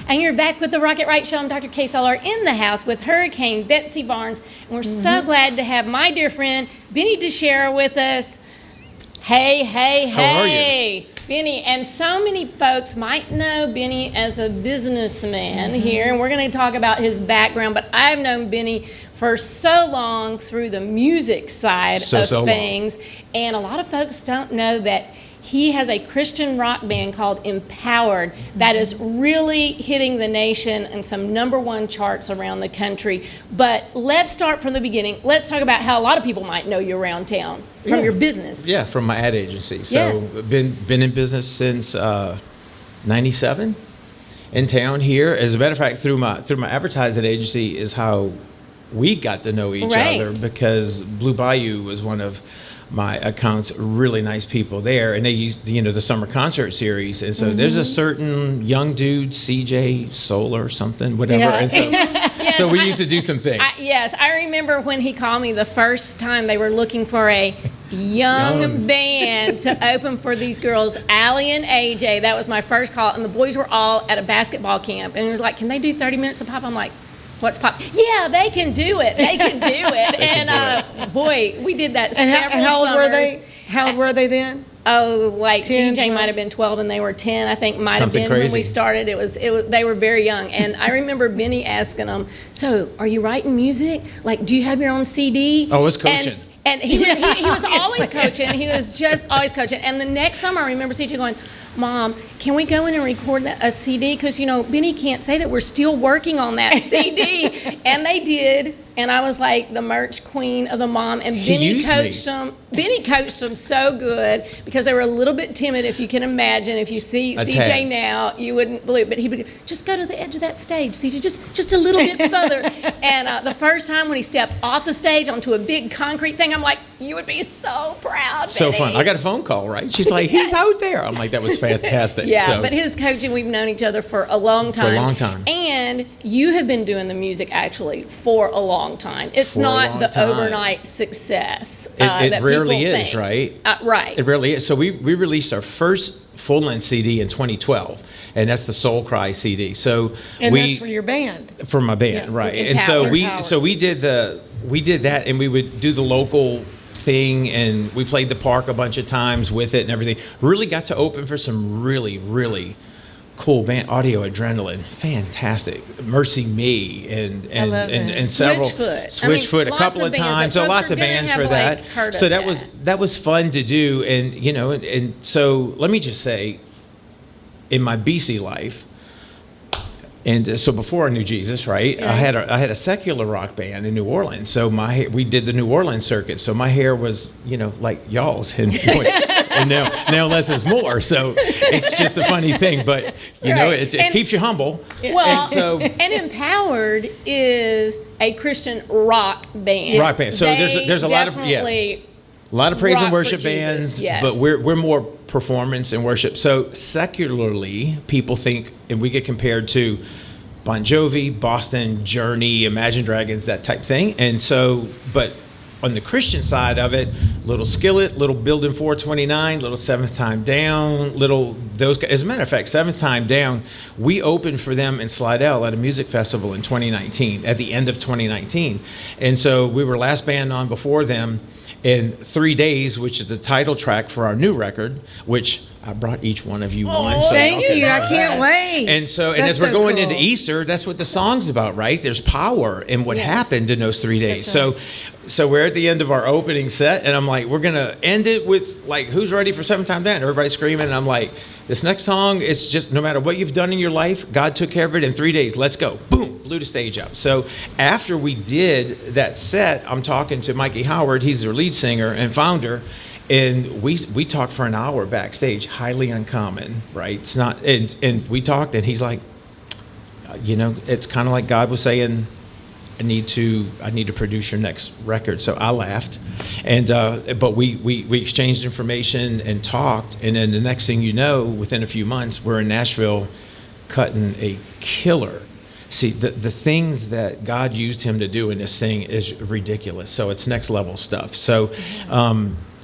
And you're back with the Rocket Right Show. I'm Dr. Kay Solar in the house with Hurricane Betsy Barnes. And we're so glad to have my dear friend, Benny DiChiara, with us. Hey. How are you? Benny, and so many folks might know Benny as a businessman here, and we're going to talk about his background, but I've known Benny for so long through the music side of things, and a lot of folks don't know that he has a Christian rock band called Empowered that is really hitting the nation and some #1 charts around the country. But let's start from the beginning. Let's talk about how a lot of people might know you around town from your business. Yeah, from my ad agency. So Yes. been in business since '97 in town here. As a matter of fact, through my advertising agency is how we got to know each other, because Blue Bayou was one of my accounts, really nice people there, and they used the summer concert series, and so there's a certain young dude, CJ Solar or something, whatever, and so so we used to do some things. I remember when he called me the first time. They were looking for a young band to open for these girls, Allie and AJ. That was my first call, and the boys were all at a basketball camp, and it was like, can they do 30 minutes of pop? I'm like, what's pop? Yeah, they can do it. They can do it. And boy, we did that several summers. How old were they? How old were they then? Oh, like 10, CJ 12? might have been 12 and they were 10. I think might Something have been crazy. when we started. It was they were very young. And I remember Benny asking them, "So, are you writing music? Like, do you have your own CD?" Oh, I was coaching. And he was always coaching. He was just always coaching. And the next summer, I remember CJ going, "Mom, can we go in and record a CD? Because, Benny can't say that we're still working on that CD." And they did. And I was like the merch queen of the mom. And Benny coached them. Benny coached them so good because they were a little bit timid, if you can imagine. If you see CJ now, you wouldn't believe it. But he would go, just go to the edge of that stage, CJ, just a little bit further. And the first time when he stepped off the stage onto a big concrete thing, I'm like, you would be so proud, So Benny. fun. I got a phone call, right? She's like, he's out there. I'm like, that was fantastic. Yeah, So, but his coaching, we've known each other for a long time. For a long time. And you have been doing the music actually for a long time. It's For a not long the time. overnight success it that rarely people is, think. right? Right. It really is. So we released our first full-length CD in 2012, and that's the Soul Cry CD. So And that's for your band. for my band, Yes. right? Empowered. And so Empowered. we did that, and we would do the local thing, and we played the park a bunch of times with it and everything. Really got to open for some really, really cool band. Audio Adrenaline, fantastic. Mercy Me and love and that. several Switchfoot. a Lots couple of of bands that times. So folks lots are of gonna bands have, for like, that. heard So of that was fun to do, and and so let me just say, in my BC life. And so before I knew Jesus, right, I had a secular rock band in New Orleans. So we did the New Orleans circuit. So my hair was, like y'all's, and now less is more. So it's just a funny thing, but it keeps you humble. Well, and Empowered is a Christian rock band. Rock band. So there's a lot of definitely a lot of praise rock and for worship Jesus, bands, yes. but we're more performance and worship. So secularly, people think, and we get compared to Bon Jovi, Boston, Journey, Imagine Dragons, that type thing. And so, but on the Christian side of it, Little Skillet, Little Building 429, Little Seventh Time Down, those guys. As a matter of fact, Seventh Time Down, we opened for them in Slidell at a music festival in 2019, at the end of 2019. And so we were last band on before them. In 3 days, which is the title track for our new record, which I brought each one of you one. So Thank y'all can you. I know can't that. wait. And so, and That's as we're so going cool. into Easter, that's what the song's about, right? There's power in what happened in those 3 days. That's So we're at the end of our opening set, and I'm like, we're gonna end it with like, who's ready for Seventh Time Down? Everybody's screaming, and I'm like, this next song, it's just no matter what you've done in your life, God took care of it in 3 days. Let's go. Boom, blew the stage up. So after we did that set, I'm talking to Mikey Howard. He's their lead singer and founder. And we talked for an hour backstage, highly uncommon, right? It's not, and we talked, and he's like, it's kind of like God was saying, I need to produce your next record. So I laughed, and but we exchanged information and talked, and then the next thing you know, within a few months, we're in Nashville, cutting a killer. See, the things that God used him to do in this thing is ridiculous. So it's next level stuff. So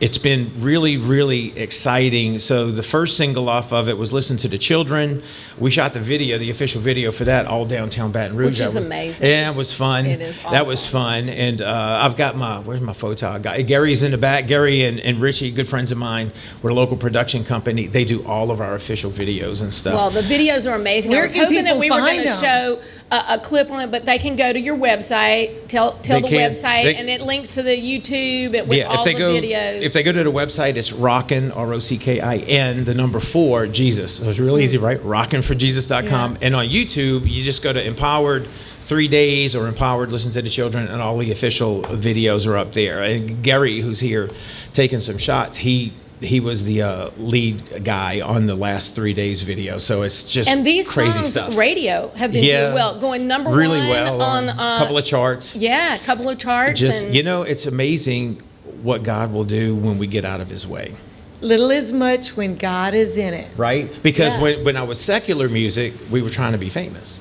it's been really, really exciting. So the first single off of it was "Listen to the Children." We shot the official video for that, all downtown Baton Rouge. Which is amazing. Yeah, it was fun. It is That was awesome. fun. And I've got where's my photo? Gary's in the back. Gary and Richie, good friends of mine. We're a local production company. They do all of our official videos and stuff. Well, the videos are amazing. I Where was can hoping that people we were going find to them? show a clip on it, but they can go to your website, tell They the can. website, and it links to the YouTube with all the videos. If they go to the website, it's Rockin', ROCKIN, the number 4, Jesus. So it's really easy, right? RockinForJesus.com. Yeah. And on YouTube, you just go to Empowered 3 Days or Empowered Listen to the Children, and all the official videos are up there. And Gary, who's here taking some shots, he was the lead guy on the last 3 days video. So it's just and these crazy songs, stuff. radio, have been doing well, going number really one well on a couple of charts. Yeah, a couple of charts. Just, and it's amazing what God will do when we get out of his way. Little is much when God is in it. Right? Because Yeah. when I was secular music, we were trying to be famous.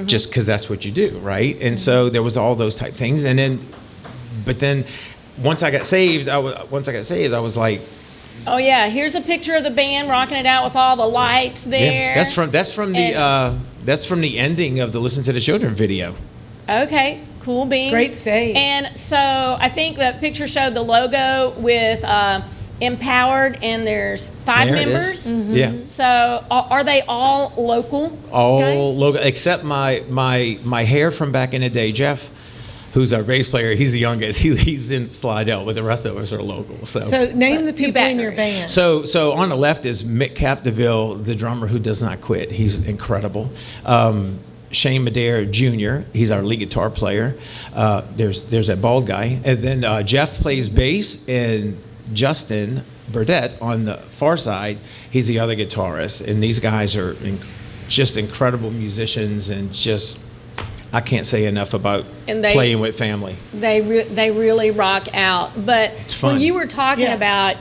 Just because that's what you do, right? And so there was all those type things. And then once I got saved, I was like, oh yeah, here's a picture of the band rocking it out with all the lights there. yeah, that's from the ending of the Listen to the Children video. Okay, cool beans. Great stage. And so I think the picture showed the logo with Empowered, and there's 5 There it members. is. Yeah. So are they all local? All guys? logo, except my hair from back in the day, Jeff, who's our bass player. He's the youngest. He's in Slidell, but the rest of us are local. So name the to people in Baton your Rouge. band. So on the left is Mick Capdeville, the drummer who does not quit. He's incredible. Shane Madere Jr., he's our lead guitar player. There's that bald guy. And then Jeff plays bass, and Justin Burdette on the far side, he's the other guitarist. And these guys are just incredible musicians, and just, I can't say enough about playing with family. They really rock out. But It's fun. when you were talking Yeah. about,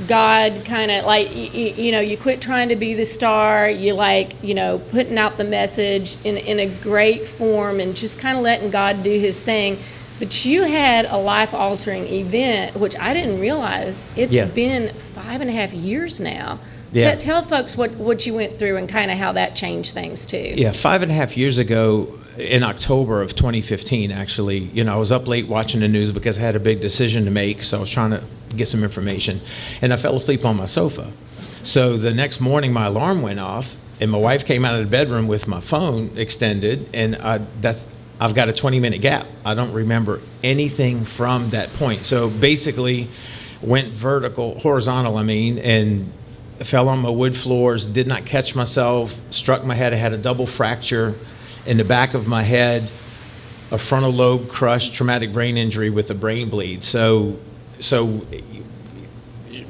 God kind of like, you quit trying to be the star, you putting out the message in a great form and just kind of letting God do his thing. But you had a life-altering event, which I didn't realize. It's Yeah. been 5.5 years now. Yeah. Tell folks what you went through and kind of how that changed things too. Yeah, 5.5 years ago, in October of 2015, actually, I was up late watching the news because I had a big decision to make, so I was trying to get some information, and I fell asleep on my sofa. So the next morning, my alarm went off, and my wife came out of the bedroom with my phone extended, and I've got a 20-minute gap. I don't remember anything from that point. So basically, went horizontal, and fell on my wood floors, did not catch myself, struck my head. I had a double fracture in the back of my head, a frontal lobe crushed, traumatic brain injury with a brain bleed. So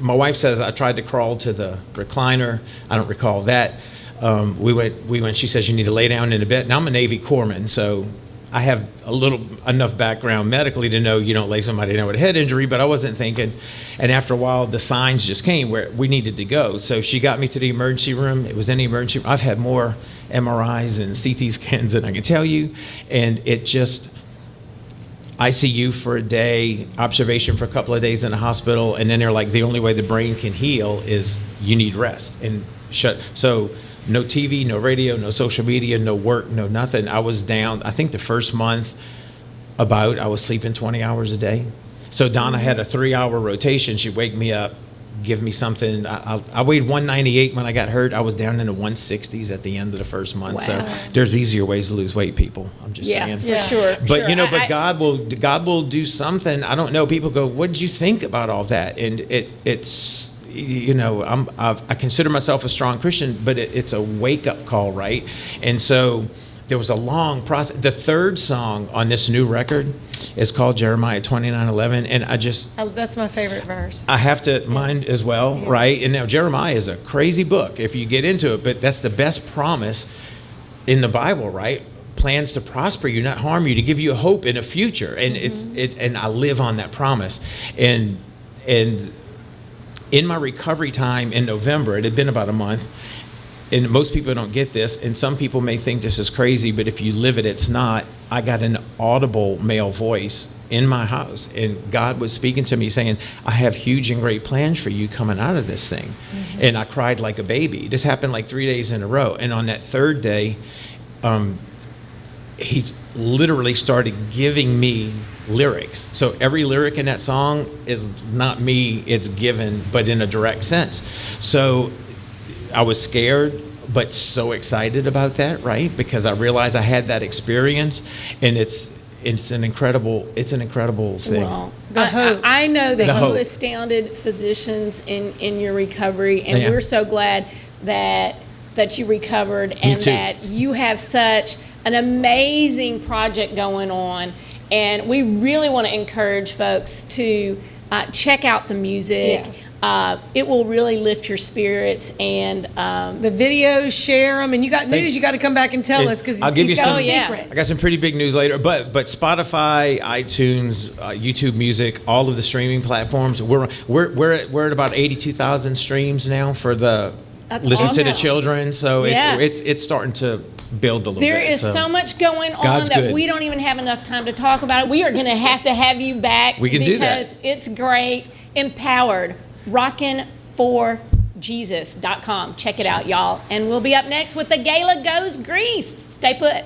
my wife says I tried to crawl to the recliner. I don't recall that. We went, she says you need to lay down in a bed. Now I'm a Navy corpsman, so I have enough background medically to know you don't lay somebody down with a head injury, but I wasn't thinking. And after a while, the signs just came where we needed to go. So she got me to the emergency room. It was in the emergency room. I've had more MRIs and CT scans than I can tell you. And it just, ICU for a day, observation for a couple of days in the hospital. And then they're like, the only way the brain can heal is you need rest. And so no TV, no radio, no social media, no work, no nothing. I was down, I think the first month I was sleeping 20 hours a day. So Donna had a 3-hour rotation. She'd wake me up, give me something. I weighed 198 when I got hurt. I was down in the 160s at the end of the first month. Wow. So there's easier ways to lose weight, people. I'm just saying. For Yeah. sure. But sure. but God will do something. I don't know. People go, what did you think about all that? And it's I consider myself a strong Christian, but it's a wake up call, right? And so there was a long process. The third song on this new record is called Jeremiah 29:11, and That's my favorite verse. I have to mine as well, Yeah. right? And now Jeremiah is a crazy book if you get into it, but that's the best promise in the Bible, right? Plans to prosper you, not harm you, to give you a hope in a future. And and I live on that promise. And in my recovery time in November, it had been about a month, and most people don't get this, and some people may think this is crazy, but if you live it, it's not. I got an audible male voice in my house, and God was speaking to me saying, I have huge and great plans for you coming out of this thing. And I cried like a baby. This happened like 3 days in a row. And on that third day, he literally started giving me lyrics. So every lyric in that song is not me, it's given, but in a direct sense. So I was scared, but so excited about that, right? Because I realized I had that experience, and it's an incredible thing. Well, The hope. I know that The you hope. astounded physicians in your recovery, and Yeah. we're so glad that you recovered and too. that you have such an amazing project going on. And we really want to encourage folks to check out the music. Yes. It will really lift your spirits, and The videos, share them, and you got news. You got to come back and tell And us because I'll give you got some- a Oh, yeah. secret. I got some pretty big news later, but Spotify, iTunes, YouTube Music, all of the streaming platforms, we're at about 82,000 streams now for the That's Listen to the awesome. Children. So Yeah. it's starting to build a little there bit. is so much going on God's that good. we don't even have enough time to talk about it. We are going to have you back. We can do that. because it's great. Empowered, rockinforjesus.com. Check it out, y'all. And we'll be up next with the Gala Goes Grease. Stay put.